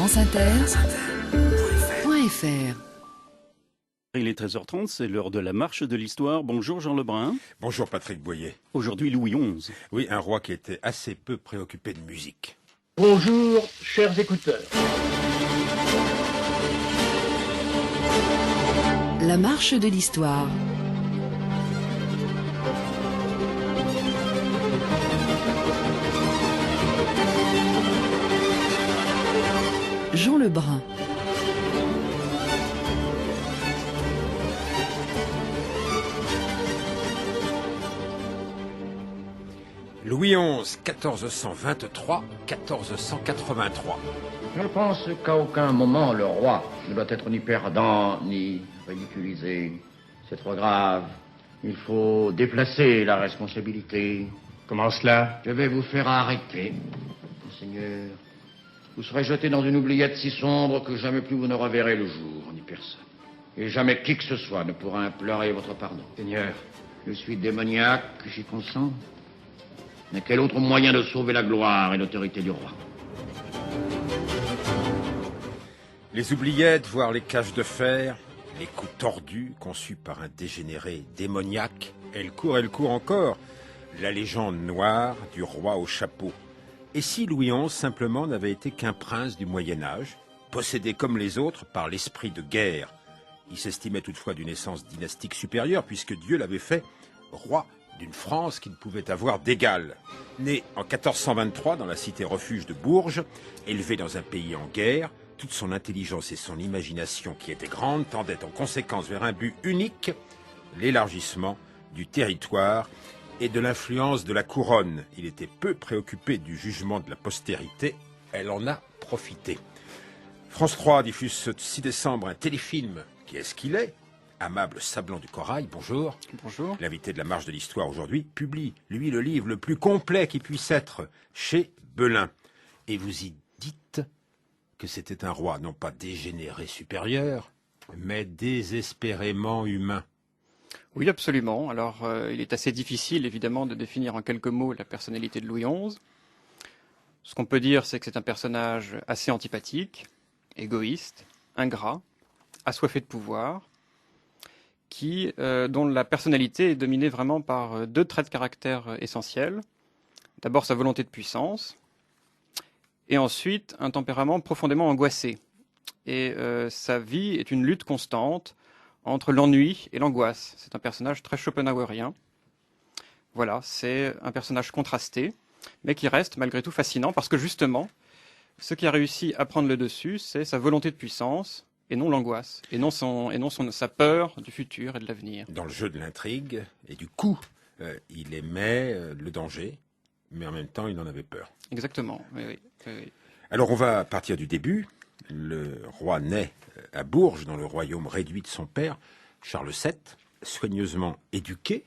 franceinter.fr. Il est 13h30, c'est l'heure de la marche de l'histoire. Bonjour Jean Lebrun. Bonjour Patrick Boyer. Aujourd'hui Louis XI. Oui, un roi qui était assez peu préoccupé de musique. Bonjour, chers écouteurs. La marche de l'histoire. Jean Lebrun. Louis XI, 1423-1483. Je pense qu'à aucun moment le roi ne doit être ni perdant ni ridiculisé. C'est trop grave. Il faut déplacer la responsabilité. Comment cela? Je vais vous faire arrêter, monseigneur. Vous serez jeté dans une oubliette si sombre que jamais plus vous ne reverrez le jour, ni personne. Et jamais qui que ce soit ne pourra implorer votre pardon. Seigneur, je suis démoniaque, j'y consens. Mais quel autre moyen de sauver la gloire et l'autorité du roi? Les oubliettes, voire les cages de fer, les coups tordus conçus par un dégénéré démoniaque, elle court encore, la légende noire du roi au chapeau. Et si Louis XI simplement n'avait été qu'un prince du Moyen-Âge, possédé comme les autres par l'esprit de guerre? Il s'estimait toutefois d'une essence dynastique supérieure puisque Dieu l'avait fait roi d'une France qui ne pouvait avoir d'égal. Né en 1423 dans la cité refuge de Bourges, élevé dans un pays en guerre, toute son intelligence et son imagination qui étaient grandes tendaient en conséquence vers un but unique, l'élargissement du territoire et de l'influence de la couronne. Il était peu préoccupé du jugement de la postérité, elle en a profité. France 3 diffuse ce 6 décembre un téléfilm, Qui est-ce qu'il est? Amable Sablon du Corail, bonjour. Bonjour. L'invité de la marche de l'histoire aujourd'hui publie, lui, le livre le plus complet qui puisse être chez Belin. Et vous y dites que c'était un roi non pas dégénéré supérieur, mais désespérément humain. Oui, absolument. Alors, il est assez difficile, évidemment, de définir en quelques mots la personnalité de Louis XI. Ce qu'on peut dire, c'est que c'est un personnage assez antipathique, égoïste, ingrat, assoiffé de pouvoir, dont la personnalité est dominée vraiment par deux traits de caractère essentiels. D'abord, sa volonté de puissance, et ensuite, un tempérament profondément angoissé. Et sa vie est une lutte constante entre l'ennui et l'angoisse. C'est un personnage très schopenhauerien. Voilà, c'est un personnage contrasté, mais qui reste malgré tout fascinant, parce que justement, ce qui a réussi à prendre le dessus, c'est sa volonté de puissance, et non l'angoisse, et non sa peur du futur et de l'avenir. Dans le jeu de l'intrigue et du coup, il aimait le danger, mais en même temps, il en avait peur. Exactement, oui. Alors, on va partir du début. Le roi naît à Bourges, dans le royaume réduit de son père, Charles VII, soigneusement éduqué,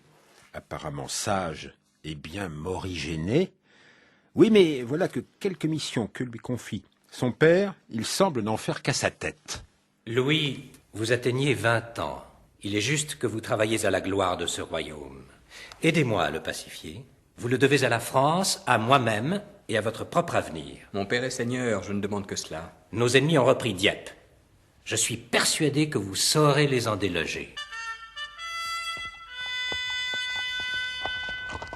apparemment sage et bien morigéné. Oui, mais voilà que quelques missions que lui confie son père, il semble n'en faire qu'à sa tête. Louis, vous atteignez 20 ans. Il est juste que vous travaillez à la gloire de ce royaume. Aidez-moi à le pacifier. Vous le devez à la France, à moi-même et à votre propre avenir. Mon père est seigneur, je ne demande que cela. Nos ennemis ont repris Dieppe. Je suis persuadé que vous saurez les en déloger.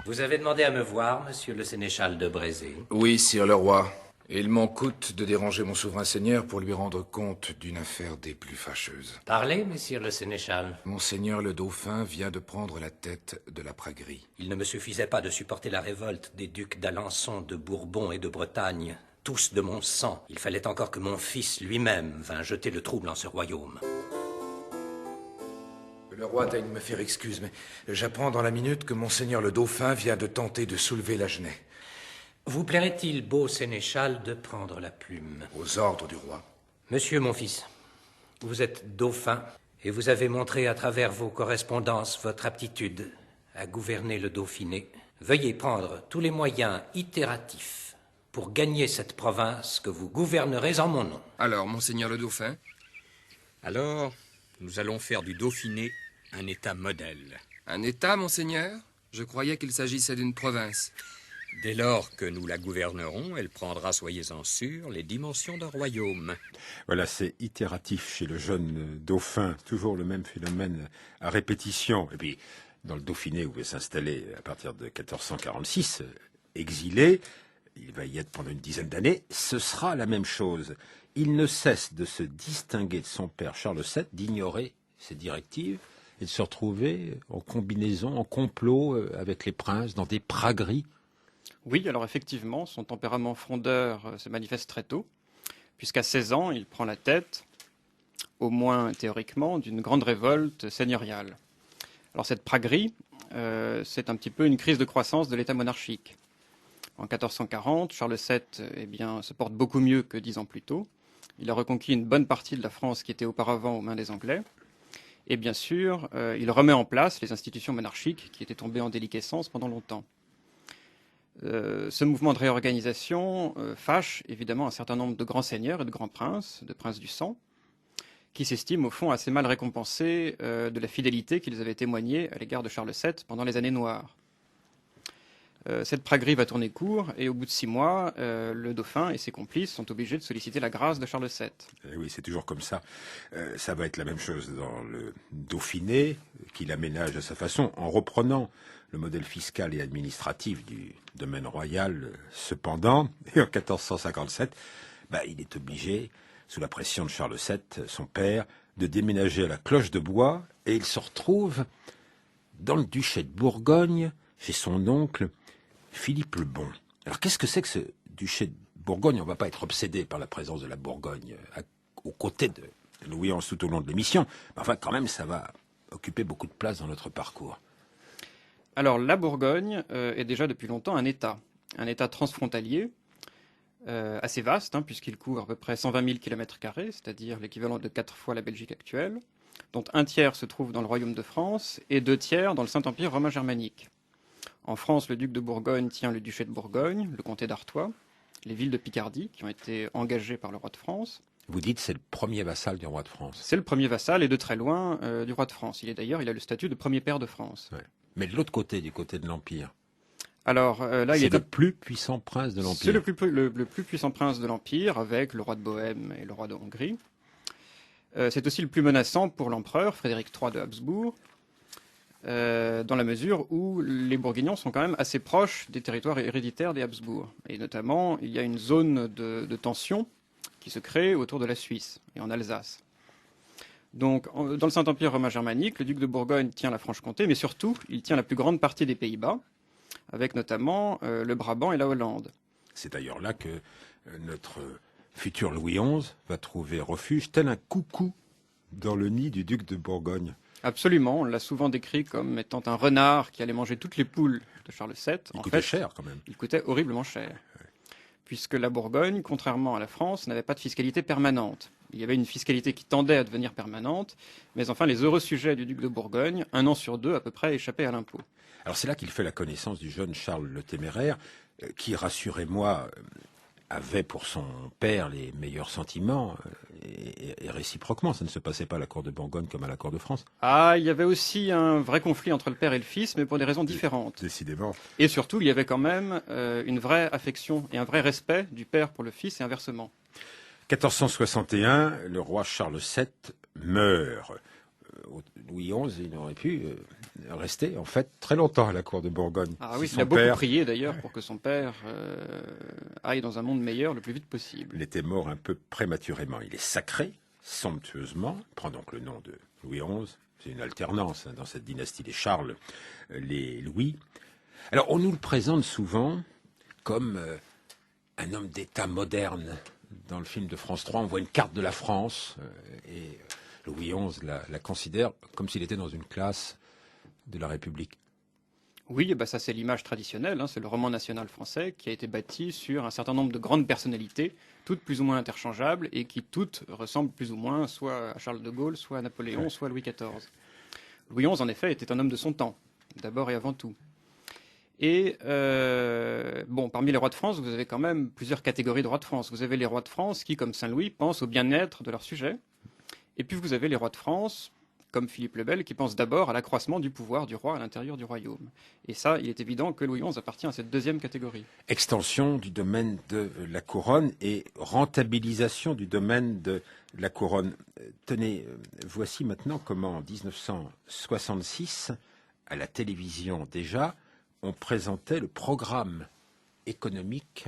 Vous avez demandé à me voir, monsieur le sénéchal de Brézé. Oui, sire le roi. Et il m'en coûte de déranger mon souverain seigneur pour lui rendre compte d'une affaire des plus fâcheuses. Parlez, messire le sénéchal. Monseigneur le dauphin vient de prendre la tête de la praguerie. Il ne me suffisait pas de supporter la révolte des ducs d'Alençon, de Bourbon et de Bretagne, tous de mon sang. Il fallait encore que mon fils lui-même vînt jeter le trouble en ce royaume. Le roi daigne me faire excuse, mais j'apprends dans la minute que monseigneur le dauphin vient de tenter de soulever l'Agenais. Vous plairait-il, beau sénéchal, de prendre la plume? Aux ordres du roi. Monsieur, mon fils, vous êtes dauphin et vous avez montré à travers vos correspondances votre aptitude à gouverner le Dauphiné. Veuillez prendre tous les moyens itératifs pour gagner cette province que vous gouvernerez en mon nom. Alors, monseigneur le dauphin? Alors, nous allons faire du Dauphiné un État modèle. Un État, monseigneur? Je croyais qu'il s'agissait d'une province. Dès lors que nous la gouvernerons, elle prendra, soyez-en sûrs, les dimensions d'un royaume. Voilà, c'est itératif chez le jeune dauphin, toujours le même phénomène à répétition. Et puis, dans le Dauphiné, où il va s'installer à partir de 1446, exilé, il va y être pendant une dizaine d'années, ce sera la même chose. Il ne cesse de se distinguer de son père Charles VII, d'ignorer ses directives et de se retrouver en combinaison, en complot avec les princes, dans des pragueries. Oui, alors effectivement, son tempérament frondeur se manifeste très tôt, puisqu'à 16 ans, il prend la tête, au moins théoriquement, d'une grande révolte seigneuriale. Alors cette praguerie, c'est un petit peu une crise de croissance de l'État monarchique. En 1440, Charles VII se porte beaucoup mieux que 10 ans plus tôt. Il a reconquis une bonne partie de la France qui était auparavant aux mains des Anglais. Et bien sûr, il remet en place les institutions monarchiques qui étaient tombées en déliquescence pendant longtemps. Ce mouvement de réorganisation fâche évidemment un certain nombre de grands seigneurs et de grands princes, de princes du sang, qui s'estiment au fond assez mal récompensés de la fidélité qu'ils avaient témoignée à l'égard de Charles VII pendant les années noires. Cette praguerie va tourner court et au bout de 6 mois, le dauphin et ses complices sont obligés de solliciter la grâce de Charles VII. Et oui, c'est toujours comme ça. Ça va être la même chose dans le Dauphiné, qu'il aménage à sa façon, en reprenant le modèle fiscal et administratif du domaine royal. Cependant, et en 1457, il est obligé, sous la pression de Charles VII, son père, de déménager à la Cloche de Bois, et il se retrouve dans le duché de Bourgogne, chez son oncle, Philippe le Bon. Alors qu'est-ce que c'est que ce duché de Bourgogne? On ne va pas être obsédé par la présence de la Bourgogne aux côtés de Louis XI tout au long de l'émission. Mais enfin, quand même, ça va occuper beaucoup de place dans notre parcours. Alors la Bourgogne est déjà depuis longtemps un État transfrontalier, assez vaste, puisqu'il couvre à peu près 120 000 km², c'est-à-dire l'équivalent de 4 fois la Belgique actuelle, dont un tiers se trouve dans le Royaume de France et 2 tiers dans le Saint-Empire romain germanique. En France, le duc de Bourgogne tient le duché de Bourgogne, le comté d'Artois, les villes de Picardie qui ont été engagées par le roi de France. Vous dites c'est le premier vassal du roi de France. C'est le premier vassal et de très loin du roi de France. Il a le statut de premier pair de France. Ouais. Mais de l'autre côté, du côté de l'Empire, alors là, c'est le plus puissant prince de l'Empire. C'est le plus puissant prince de l'Empire, avec le roi de Bohême et le roi de Hongrie. C'est aussi le plus menaçant pour l'empereur, Frédéric III de Habsbourg, dans la mesure où les Bourguignons sont quand même assez proches des territoires héréditaires des Habsbourg. Et notamment, il y a une zone de tension qui se crée autour de la Suisse et en Alsace. Donc, dans le Saint-Empire romain germanique, le duc de Bourgogne tient la Franche-Comté, mais surtout, il tient la plus grande partie des Pays-Bas, avec notamment le Brabant et la Hollande. C'est d'ailleurs là que notre futur Louis XI va trouver refuge, tel un coucou dans le nid du duc de Bourgogne. Absolument, on l'a souvent décrit comme étant un renard qui allait manger toutes les poules de Charles VII. Il coûtait cher quand même. Il coûtait horriblement cher, puisque la Bourgogne, contrairement à la France, n'avait pas de fiscalité permanente. Il y avait une fiscalité qui tendait à devenir permanente, mais enfin les heureux sujets du duc de Bourgogne, 1 an sur 2 à peu près, échappaient à l'impôt. Alors c'est là qu'il fait la connaissance du jeune Charles le Téméraire, qui, rassurez-moi, avait pour son père les meilleurs sentiments, et réciproquement, ça ne se passait pas à la cour de Bourgogne comme à la cour de France. Ah, il y avait aussi un vrai conflit entre le père et le fils, mais pour des raisons différentes. Décidément. Et surtout, il y avait quand même une vraie affection et un vrai respect du père pour le fils et inversement. 1461, le roi Charles VII meurt. Louis XI, il aurait pu rester en fait très longtemps à la cour de Bourgogne. Ah oui, si il a beaucoup prié d'ailleurs pour que son père aille dans un monde meilleur le plus vite possible. Il était mort un peu prématurément. Il est sacré, somptueusement, il prend donc le nom de Louis XI. C'est une alternance dans cette dynastie des Charles, les Louis. Alors on nous le présente souvent comme un homme d'État moderne. Dans le film de France 3, on voit une carte de la France et Louis XI la considère comme s'il était dans une classe de la République. Oui, ça c'est l'image traditionnelle, c'est le roman national français qui a été bâti sur un certain nombre de grandes personnalités, toutes plus ou moins interchangeables et qui toutes ressemblent plus ou moins soit à Charles de Gaulle, soit à Napoléon, soit à Louis XIV. Louis XI, en effet, était un homme de son temps, d'abord et avant tout. Et parmi les rois de France, vous avez quand même plusieurs catégories de rois de France. Vous avez les rois de France qui, comme Saint-Louis, pensent au bien-être de leurs sujets. Et puis vous avez les rois de France comme Philippe le Bel, qui pense d'abord à l'accroissement du pouvoir du roi à l'intérieur du royaume. Et ça, il est évident que Louis XI appartient à cette deuxième catégorie. Extension du domaine de la couronne et rentabilisation du domaine de la couronne. Tenez, voici maintenant comment en 1966, à la télévision déjà, on présentait le programme économique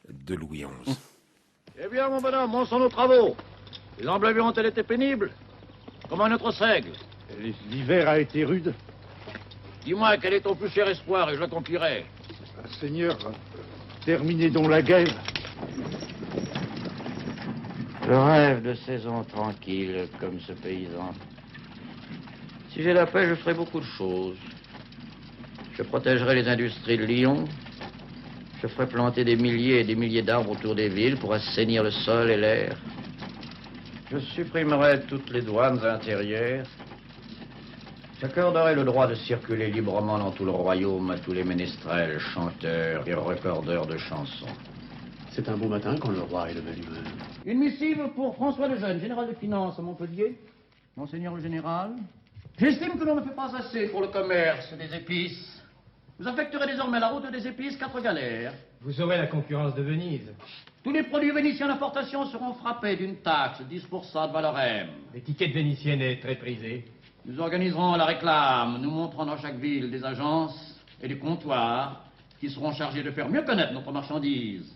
de Louis XI. Eh bien, mon bonhomme, où sont nos travaux? Les emblavures ont-elles été pénibles? Comment notre seigle? L'hiver a été rude. Dis-moi, quel est ton plus cher espoir et je l'accomplirai. Seigneur, terminez donc la guerre. Je rêve de saisons tranquilles comme ce paysan. Si j'ai la paix, je ferai beaucoup de choses. Je protégerai les industries de Lyon. Je ferai planter des milliers et des milliers d'arbres autour des villes pour assainir le sol et l'air. Je supprimerai toutes les douanes intérieures. J'accorderai le droit de circuler librement dans tout le royaume à tous les ménestrels, chanteurs et recordeurs de chansons. C'est un beau matin quand le roi est levé d'humeur. Une missive pour François Lejeune, général de finances à Montpellier. Monseigneur le général, j'estime que l'on ne fait pas assez pour le commerce des épices. Vous affecterez désormais la route des épices 4 galères. Vous aurez la concurrence de Venise. Tous les produits vénitiens d'importation seront frappés d'une taxe de 10% de valorem. L'étiquette vénitienne est très prisée. Nous organiserons la réclame. Nous monterons dans chaque ville des agences et des comptoirs qui seront chargés de faire mieux connaître notre marchandise.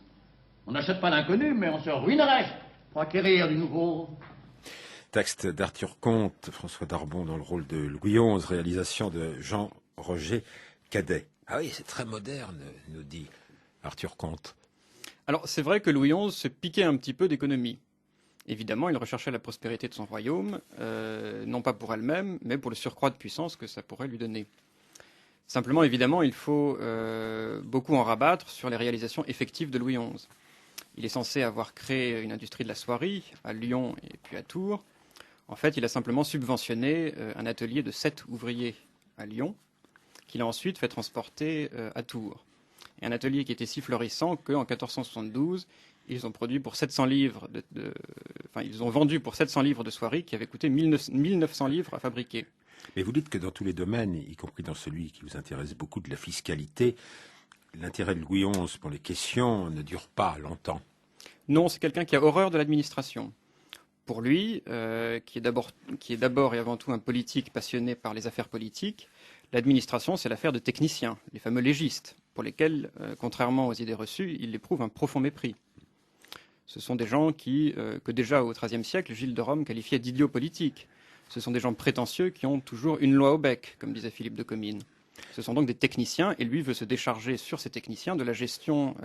On n'achète pas l'inconnu, mais on se ruinerait pour acquérir du nouveau. Texte d'Arthur Comte, François Darbon dans le rôle de Louis XI, réalisation de Jean-Roger Cadet. Ah oui, c'est très moderne, nous dit Arthur Comte. Alors, c'est vrai que Louis XI se piquait un petit peu d'économie. Évidemment, il recherchait la prospérité de son royaume, non pas pour elle-même, mais pour le surcroît de puissance que ça pourrait lui donner. Simplement, évidemment, il faut beaucoup en rabattre sur les réalisations effectives de Louis XI. Il est censé avoir créé une industrie de la soierie à Lyon et puis à Tours. En fait, il a simplement subventionné un atelier de 7 ouvriers à Lyon, qu'il a ensuite fait transporter à Tours. Et un atelier qui était si florissant qu'en 1472, ils ont produit pour 700 livres ils ont vendu pour 700 livres de soierie qui avait coûté 1900 livres à fabriquer. Mais vous dites que dans tous les domaines, y compris dans celui qui vous intéresse beaucoup de la fiscalité, l'intérêt de Louis XI pour les questions ne dure pas longtemps. Non, c'est quelqu'un qui a horreur de l'administration. Pour lui, qui est d'abord et avant tout un politique passionné par les affaires politiques, l'administration, c'est l'affaire de techniciens, les fameux légistes, pour lesquels, contrairement aux idées reçues, il éprouve un profond mépris. Ce sont des gens que déjà au XIIIe siècle, Gilles de Rome qualifiait d'idiots politiques. Ce sont des gens prétentieux qui ont toujours une loi au bec, comme disait Philippe de Comines. Ce sont donc des techniciens, et lui veut se décharger sur ces techniciens de la gestion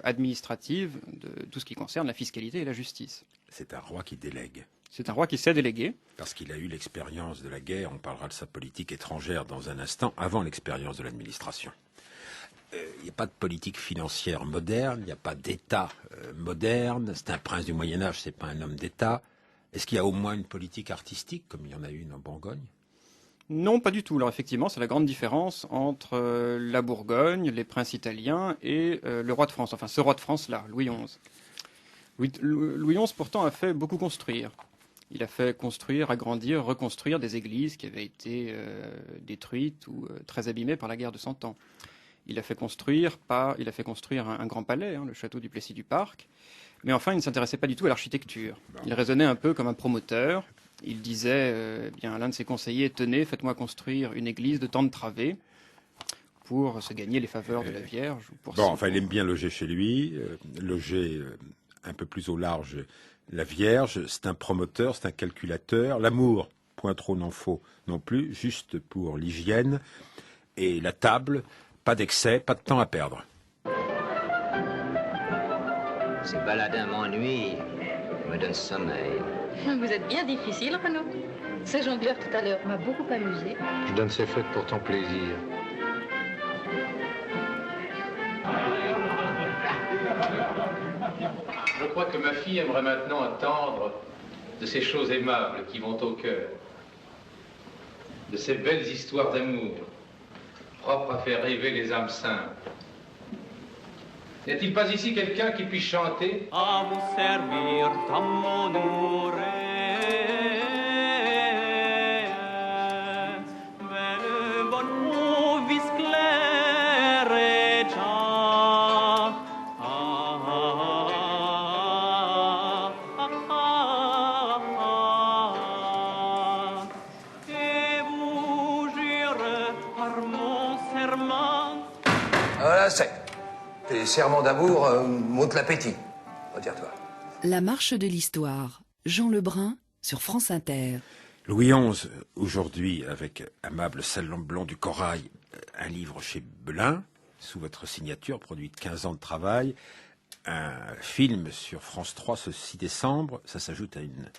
administrative de tout ce qui concerne la fiscalité et la justice. C'est un roi qui délègue. C'est un roi qui sait déléguer. Parce qu'il a eu l'expérience de la guerre, on parlera de sa politique étrangère dans un instant, avant l'expérience de l'administration. Il n'y a pas de politique financière moderne, il n'y a pas d'État moderne, c'est un prince du Moyen-Âge, c'est pas un homme d'État. Est-ce qu'il y a au moins une politique artistique, comme il y en a une en Bourgogne ? Non, pas du tout. Alors effectivement, c'est la grande différence entre la Bourgogne, les princes italiens et le roi de France. Enfin, ce roi de France-là, Louis XI. Louis XI, pourtant, a fait beaucoup construire. Il a fait construire, agrandir, reconstruire des églises qui avaient été détruites ou très abîmées par la guerre de Cent Ans. Il a fait construire un grand palais, le château du Plessis-du-Parc. Mais enfin, il ne s'intéressait pas du tout à l'architecture. Il raisonnait un peu comme un promoteur. Il disait à l'un de ses conseillers, tenez, faites-moi construire une église de tant de travées pour se gagner les faveurs de la Vierge. Il aime bien loger chez lui, loger un peu plus au large la Vierge. C'est un promoteur, c'est un calculateur. L'amour, point trop n'en faut non plus, juste pour l'hygiène. Et la table, pas d'excès, pas de temps à perdre. Ces baladins m'ennuient, me donnent sommeil. Vous êtes bien difficile, Renaud. Ce jongleur tout à l'heure m'a beaucoup amusé. Je donne ces fêtes pour ton plaisir. Je crois que ma fille aimerait maintenant entendre de ces choses aimables qui vont au cœur, de ces belles histoires d'amour, propres à faire rêver les âmes simples. N'y a-t-il pas ici quelqu'un qui puisse chanter? À vous servir, mon assez. Tes serments d'amour montent l'appétit. Retire-toi. La marche de l'histoire. Jean Lebrun sur France Inter. Louis XI, aujourd'hui, avec Amable Salon Blanc du Corail, un livre chez Belin, sous votre signature, produit de 15 ans de travail, un film sur France 3 ce 6 décembre, ça s'ajoute à une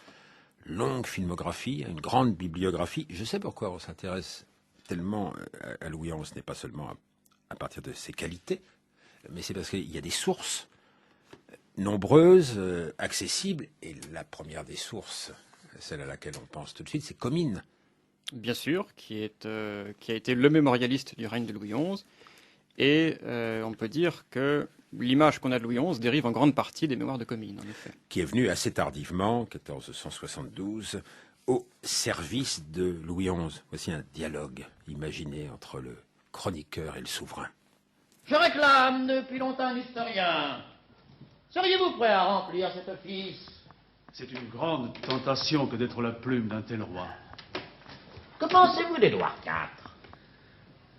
longue filmographie, à une grande bibliographie. Je sais pourquoi on s'intéresse tellement à Louis XI, ce n'est pas seulement à partir de ses qualités, mais c'est parce qu'il y a des sources nombreuses, accessibles, et la première des sources, celle à laquelle on pense tout de suite, c'est Comines. Bien sûr, qui a été le mémorialiste du règne de Louis XI, et on peut dire que l'image qu'on a de Louis XI dérive en grande partie des mémoires de Comines, en effet. Qui est venu assez tardivement, 1472, au service de Louis XI. Voici un dialogue imaginé entre le chroniqueur et le souverain. Je réclame depuis longtemps un historien. Seriez-vous prêt à remplir cet office? C'est une grande tentation que d'être la plume d'un tel roi. Que pensez-vous d'Édouard IV?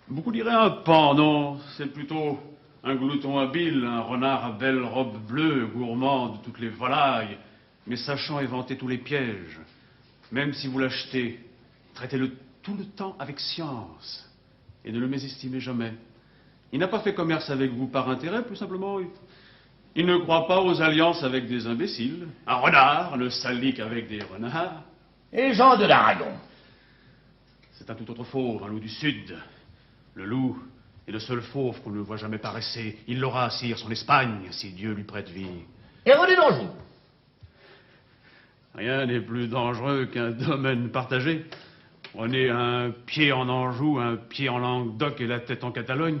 Beaucoup diraient un pan, non? C'est plutôt un glouton habile, un renard à belle robe bleue, gourmand de toutes les volailles, mais sachant éventer tous les pièges. Même si vous l'achetez, traitez-le tout le temps avec science et ne le mésestimez jamais. Il n'a pas fait commerce avec vous par intérêt, plus simplement. Il ne croit pas aux alliances avec des imbéciles. Un renard ne s'allie qu'avec des renards. Et Jean de l'Aragon? C'est un tout autre fauve, un loup du Sud. Le loup est le seul fauve qu'on ne voit jamais paresser. Il l'aura, sire, son Espagne, si Dieu lui prête vie. Et René d'Anjou? Rien n'est plus dangereux qu'un domaine partagé. René a un pied en Anjou, un pied en Languedoc et la tête en Catalogne.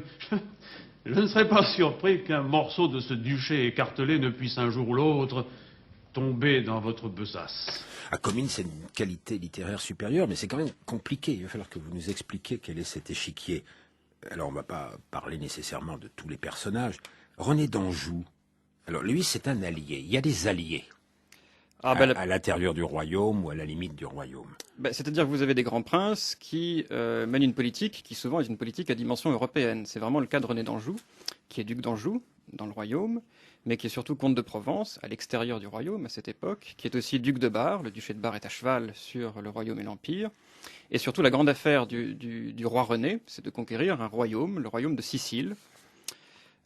Je ne serais pas surpris qu'un morceau de ce duché écartelé ne puisse un jour ou l'autre tomber dans votre besace. À Comines, c'est une qualité littéraire supérieure, mais c'est quand même compliqué. Il va falloir que vous nous expliquiez quel est cet échiquier. Alors, on ne va pas parler nécessairement de tous les personnages. René d'Anjou, alors lui, c'est un allié. Il y a des alliés. À l'intérieur du royaume ou à la limite du royaume. C'est-à-dire que vous avez des grands princes qui mènent une politique qui souvent est une politique à dimension européenne. C'est vraiment le cas de René d'Anjou, qui est duc d'Anjou dans le royaume, mais qui est surtout comte de Provence à l'extérieur du royaume à cette époque, qui est aussi duc de Bar. Le duché de Bar est à cheval sur le royaume et l'empire. Et surtout la grande affaire du roi René, c'est de conquérir un royaume, le royaume de Sicile,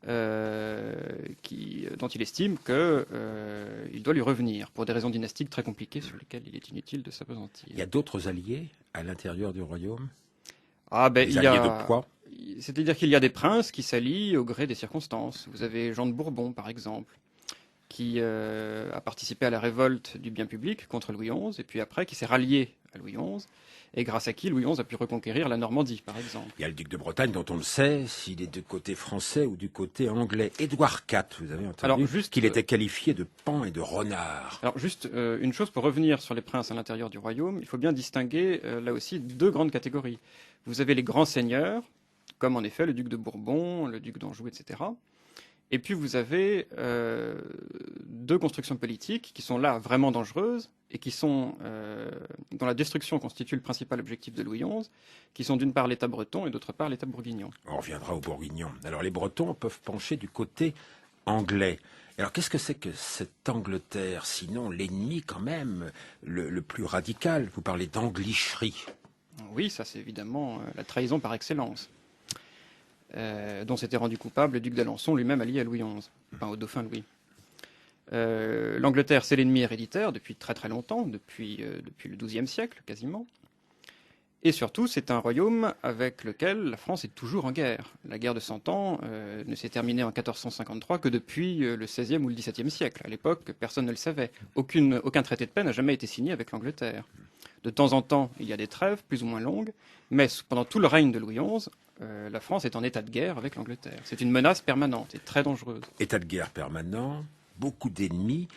dont il estime qu'il doit lui revenir, pour des raisons dynastiques très compliquées sur lesquelles il est inutile de s'appesantir. Il y a d'autres alliés à l'intérieur du royaume? Des alliés de poids? C'est-à-dire qu'il y a des princes qui s'allient au gré des circonstances. Vous avez Jean de Bourbon, par exemple, qui a participé à la révolte du bien public contre Louis XI, et puis après qui s'est rallié à Louis XI, et grâce à qui Louis XI a pu reconquérir la Normandie, par exemple. Il y a le duc de Bretagne, dont on le sait, s'il est du côté français ou du côté anglais. Édouard IV, vous avez entendu qu'il était qualifié de pan et de renard. Alors juste une chose pour revenir sur les princes à l'intérieur du royaume, il faut bien distinguer là aussi deux grandes catégories. Vous avez les grands seigneurs, comme en effet le duc de Bourbon, le duc d'Anjou, etc. Et puis vous avez deux constructions politiques qui sont là vraiment dangereuses et qui sont, dont la destruction constitue le principal objectif de Louis XI, qui sont d'une part l'État breton et d'autre part l'État bourguignon. On reviendra aux Bourguignons. Alors les Bretons peuvent pencher du côté anglais. Alors qu'est-ce que c'est que cette Angleterre, sinon l'ennemi quand même le plus radical? Vous parlez d'anglicherie. Oui, ça c'est évidemment la trahison par excellence. Dont s'était rendu coupable le duc d'Alençon, lui-même allié à Louis XI, enfin au dauphin Louis. L'Angleterre, c'est l'ennemi héréditaire depuis très très longtemps, depuis le XIIe siècle quasiment. Et surtout, c'est un royaume avec lequel la France est toujours en guerre. La guerre de 100 ans ne s'est terminée en 1453 que depuis le XVIe ou le XVIIe siècle. À l'époque, personne ne le savait. Aucun traité de paix n'a jamais été signé avec l'Angleterre. De temps en temps, il y a des trêves, plus ou moins longues, mais pendant tout le règne de Louis XI, la France est en état de guerre avec l'Angleterre. C'est une menace permanente et très dangereuse. État de guerre permanent, beaucoup d'ennemis.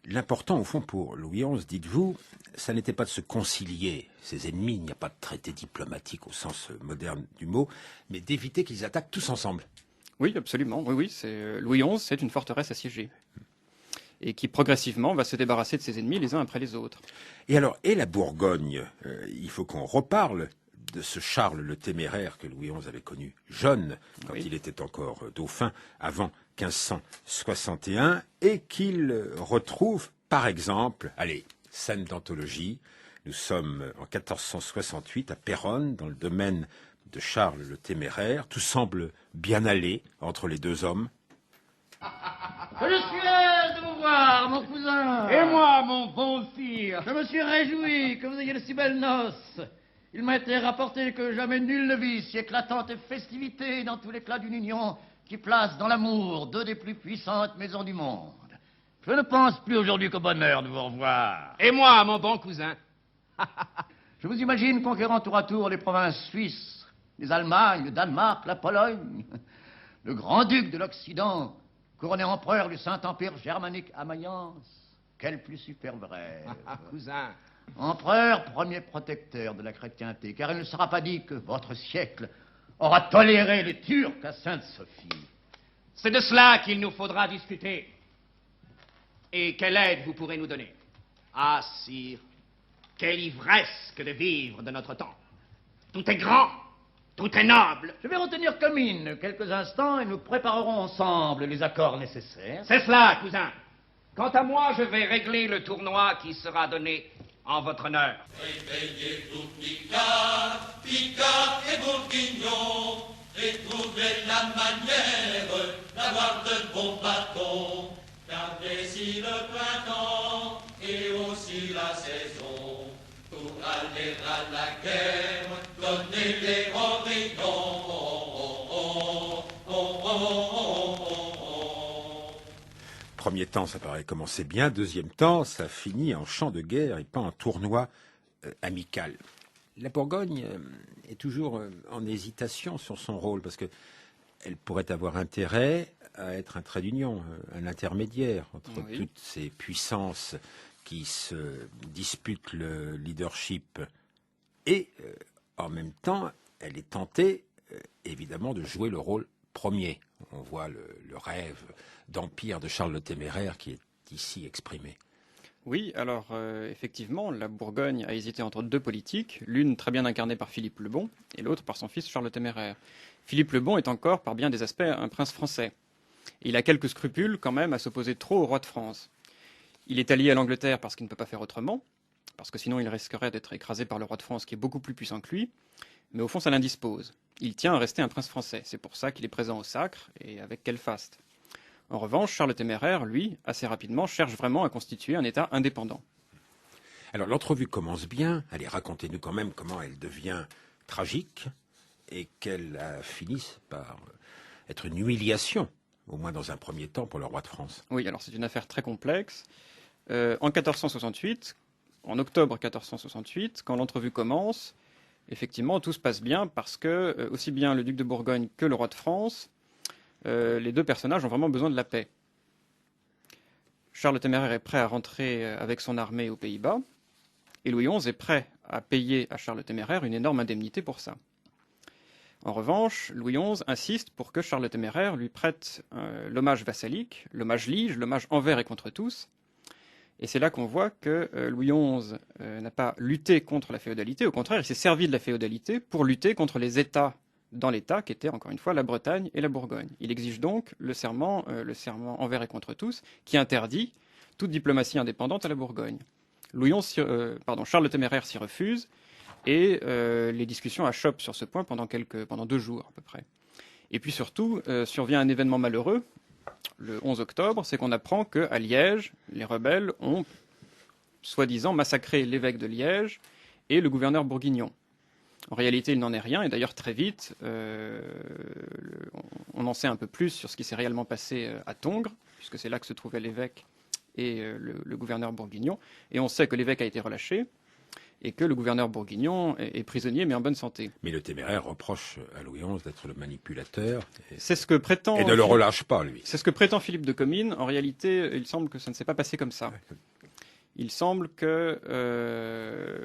L'important, au fond, pour Louis XI, dites-vous, ça n'était pas de se concilier ses ennemis, il n'y a pas de traité diplomatique au sens moderne du mot, mais d'éviter qu'ils attaquent tous ensemble. Oui, absolument. Oui, Louis XI, c'est une forteresse assiégée. Et qui progressivement va se débarrasser de ses ennemis les uns après les autres. Et alors, et la Bourgogne, il faut qu'on reparle de ce Charles le Téméraire que Louis XI avait connu jeune, quand il était encore dauphin, avant 1561, et qu'il retrouve, par exemple, allez, scène d'anthologie, nous sommes en 1468 à Péronne, dans le domaine de Charles le Téméraire. Tout semble bien aller entre les deux hommes. Je suis aise de vous voir, mon cousin. Et moi, mon bon sire. Je me suis réjoui que vous ayez de si belles noces. Il m'a été rapporté que jamais nul ne vit si éclatante festivité dans tout l'éclat d'une union qui place dans l'amour deux des plus puissantes maisons du monde. Je ne pense plus aujourd'hui qu'au bonheur de vous revoir. Et moi, mon bon cousin. Je vous imagine conquérant tour à tour les provinces suisses, les Allemagnes, le Danemark, la Pologne, le grand-duc de l'Occident, couronné empereur du Saint-Empire germanique à Mayence. Quel plus superbe rêve. Cousin. Empereur, premier protecteur de la chrétienté, car il ne sera pas dit que votre siècle aura toléré les Turcs à Sainte-Sophie. C'est de cela qu'il nous faudra discuter. Et quelle aide vous pourrez nous donner? Ah, sire, quelle ivresse que de vivre de notre temps. Tout est grand, tout est noble. Je vais retenir Comines quelques instants et nous préparerons ensemble les accords nécessaires. C'est cela, cousin. Quant à moi, je vais régler le tournoi qui sera donné en votre honneur. Réveillez tout Picard, Picard et Bourguignon, et trouvez la manière d'avoir de bons bâtons. Car d'ici le printemps et aussi la saison, pour aller à la guerre, donnez-les Orillons. Premier temps, ça paraît commencer bien. Deuxième temps, ça finit en champ de guerre et pas en tournoi amical. La Bourgogne est toujours en hésitation sur son rôle parce que elle pourrait avoir intérêt à être un trait d'union, un intermédiaire entre toutes ces puissances qui se disputent le leadership. Et en même temps, elle est tentée, évidemment, de jouer le rôle premier. On voit le rêve d'empire de Charles le Téméraire qui est ici exprimé. Oui, alors effectivement, la Bourgogne a hésité entre deux politiques, l'une très bien incarnée par Philippe le Bon et l'autre par son fils Charles le Téméraire. Philippe le Bon est encore, par bien des aspects, un prince français. Et il a quelques scrupules quand même à s'opposer trop au roi de France. Il est allié à l'Angleterre parce qu'il ne peut pas faire autrement, parce que sinon il risquerait d'être écrasé par le roi de France qui est beaucoup plus puissant que lui, mais au fond ça l'indispose. Il tient à rester un prince français, c'est pour ça qu'il est présent au sacre et avec quel faste. En revanche, Charles le Téméraire, lui, assez rapidement, cherche vraiment à constituer un État indépendant. Alors l'entrevue commence bien, allez, racontez-nous quand même comment elle devient tragique et qu'elle finisse par être une humiliation, au moins dans un premier temps, pour le roi de France. Oui, alors c'est une affaire très complexe. En 1468, en octobre 1468, quand l'entrevue commence, effectivement, tout se passe bien parce que aussi bien le duc de Bourgogne que le roi de France, les deux personnages ont vraiment besoin de la paix. Charles le Téméraire est prêt à rentrer avec son armée aux Pays-Bas, et Louis XI est prêt à payer à Charles le Téméraire une énorme indemnité pour ça. En revanche, Louis XI insiste pour que Charles le Téméraire lui prête l'hommage vassalique, l'hommage lige, l'hommage envers et contre tous. Et c'est là qu'on voit que Louis XI n'a pas lutté contre la féodalité, au contraire, il s'est servi de la féodalité pour lutter contre les États dans l'État, qui étaient encore une fois la Bretagne et la Bourgogne. Il exige donc le serment envers et contre tous, qui interdit toute diplomatie indépendante à la Bourgogne. Charles le Téméraire s'y refuse, et les discussions achoppent sur ce point pendant 2 jours à peu près. Et puis surtout, survient un événement malheureux, le 11 octobre, c'est qu'on apprend qu'à Liège, les rebelles ont soi-disant massacré l'évêque de Liège et le gouverneur bourguignon. En réalité, il n'en est rien, et d'ailleurs très vite, on en sait un peu plus sur ce qui s'est réellement passé à Tongres, puisque c'est là que se trouvait l'évêque et le gouverneur bourguignon, et on sait que l'évêque a été relâché, et que le gouverneur bourguignon est prisonnier, mais en bonne santé. Mais le Téméraire reproche à Louis XI d'être le manipulateur. C'est ce que prétend... Et ne le relâche pas, lui. C'est ce que prétend Philippe de Comines. En réalité, il semble que ça ne s'est pas passé comme ça. Il semble que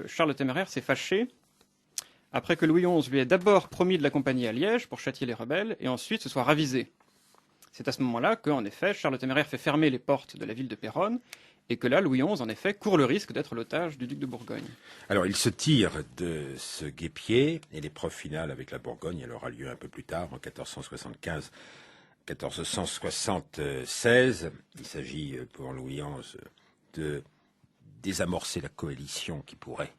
Charles le Téméraire s'est fâché après que Louis XI lui ait d'abord promis de l'accompagner à Liège pour châtier les rebelles, et ensuite se soit ravisé. C'est à ce moment-là qu'en effet, Charles le Téméraire fait fermer les portes de la ville de Péronne, et que là, Louis XI, en effet, court le risque d'être l'otage du duc de Bourgogne. Alors, il se tire de ce guêpier, et l'épreuve finale avec la Bourgogne, elle aura lieu un peu plus tard, en 1475-1476. Il s'agit pour Louis XI de désamorcer la coalition qui pourrait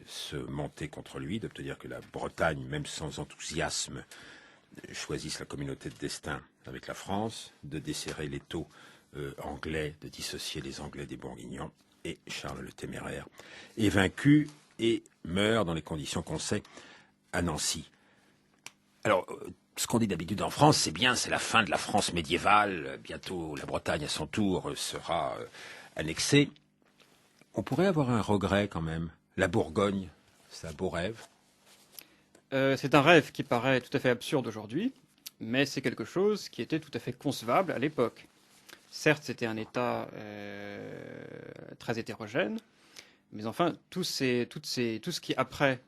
se monter contre lui, d'obtenir que la Bretagne, même sans enthousiasme, choisisse la communauté de destin avec la France, de desserrer l'étau anglais, de dissocier les Anglais des Bourguignons, et Charles le Téméraire est vaincu et meurt dans les conditions qu'on sait à Nancy. Alors, ce qu'on dit d'habitude en France, c'est bien, c'est la fin de la France médiévale, bientôt la Bretagne à son tour sera annexée. On pourrait avoir un regret quand même. La Bourgogne, c'est un beau rêve. C'est un rêve qui paraît tout à fait absurde aujourd'hui, mais c'est quelque chose qui était tout à fait concevable à l'époque. Certes, c'était un État très hétérogène, mais enfin, tout ce qui après,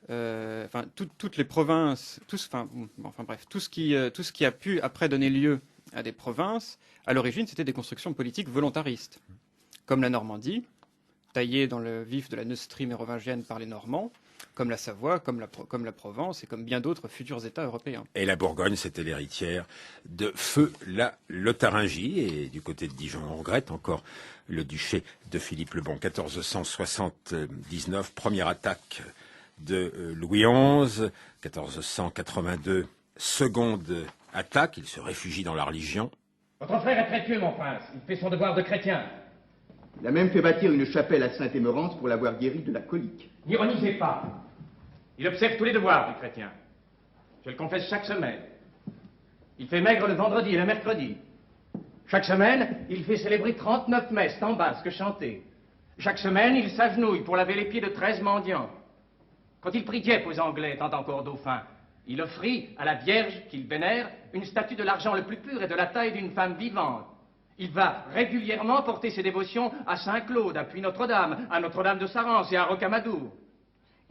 toutes les provinces, tout ce qui a pu après donner lieu à des provinces, à l'origine, c'était des constructions politiques volontaristes, comme la Normandie, taillée dans le vif de la Neustrie mérovingienne par les Normands, comme la Savoie, comme la Provence et comme bien d'autres futurs États européens. Et la Bourgogne, c'était l'héritière de feu la Lotharingie. Et du côté de Dijon, on regrette encore le duché de Philippe le Bon. 1479, première attaque de Louis XI. 1482, seconde attaque. Il se réfugie dans la religion. Votre frère est très pieux, mon prince. Il fait son devoir de chrétien. Il a même fait bâtir une chapelle à Saint-Émérance pour l'avoir guéri de la colique. N'ironisez pas. Il observe tous les devoirs du chrétien. Je le confesse chaque semaine. Il fait maigre le vendredi et le mercredi. Chaque semaine, il fait célébrer 39 messes en basque chantées. Chaque semaine, il s'agenouille pour laver les pieds de 13 mendiants. Quand il prit Dieppe aux Anglais, étant encore dauphin, il offrit à la Vierge qu'il vénère une statue de l'argent le plus pur et de la taille d'une femme vivante. Il va régulièrement porter ses dévotions à Saint-Claude, à Puy-Notre-Dame, à Notre-Dame de Sarance et à Rocamadour.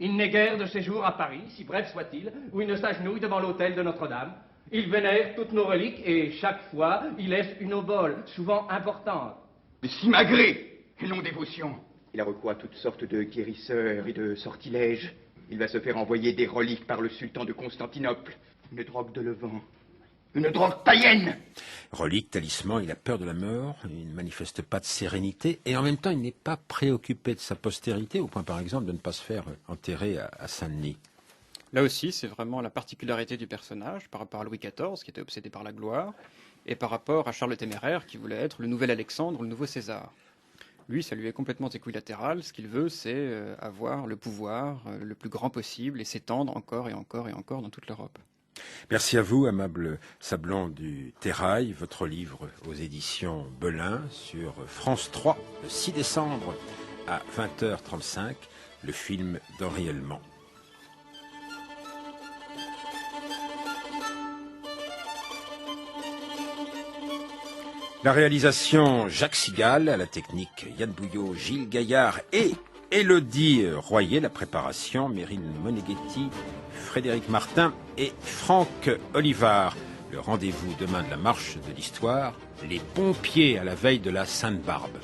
Il n'est guère de séjour à Paris, si bref soit-il, où il ne s'agenouille devant l'autel de Notre-Dame. Il vénère toutes nos reliques et chaque fois, il laisse une obole, souvent importante. Mais simagrée et non dévotion. Il a recours à toutes sortes de guérisseurs et de sortilèges. Il va se faire envoyer des reliques par le sultan de Constantinople. Une drogue de Levant. Une drogue païenne. Relique, talisman, il a peur de la mort, il ne manifeste pas de sérénité, et en même temps, il n'est pas préoccupé de sa postérité, au point, par exemple, de ne pas se faire enterrer à Saint-Denis. Là aussi, c'est vraiment la particularité du personnage par rapport à Louis XIV, qui était obsédé par la gloire, et par rapport à Charles le Téméraire, qui voulait être le nouvel Alexandre, le nouveau César. Lui, ça lui est complètement équilatéral. Ce qu'il veut, c'est avoir le pouvoir le plus grand possible et s'étendre encore et encore et encore dans toute l'Europe. Merci à vous, Amable Sablon du Terrail, votre livre aux éditions Belin sur France 3, le 6 décembre à 20h35, le film d'Henri Hellemans. La réalisation Jacques Sigal, à la technique Yann Bouillot, Gilles Gaillard et Élodie Royer, la préparation Meryl Moneghetti, Frédéric Martin et Franck Olivard. Le rendez-vous demain de la marche de l'histoire, les pompiers à la veille de la Sainte-Barbe.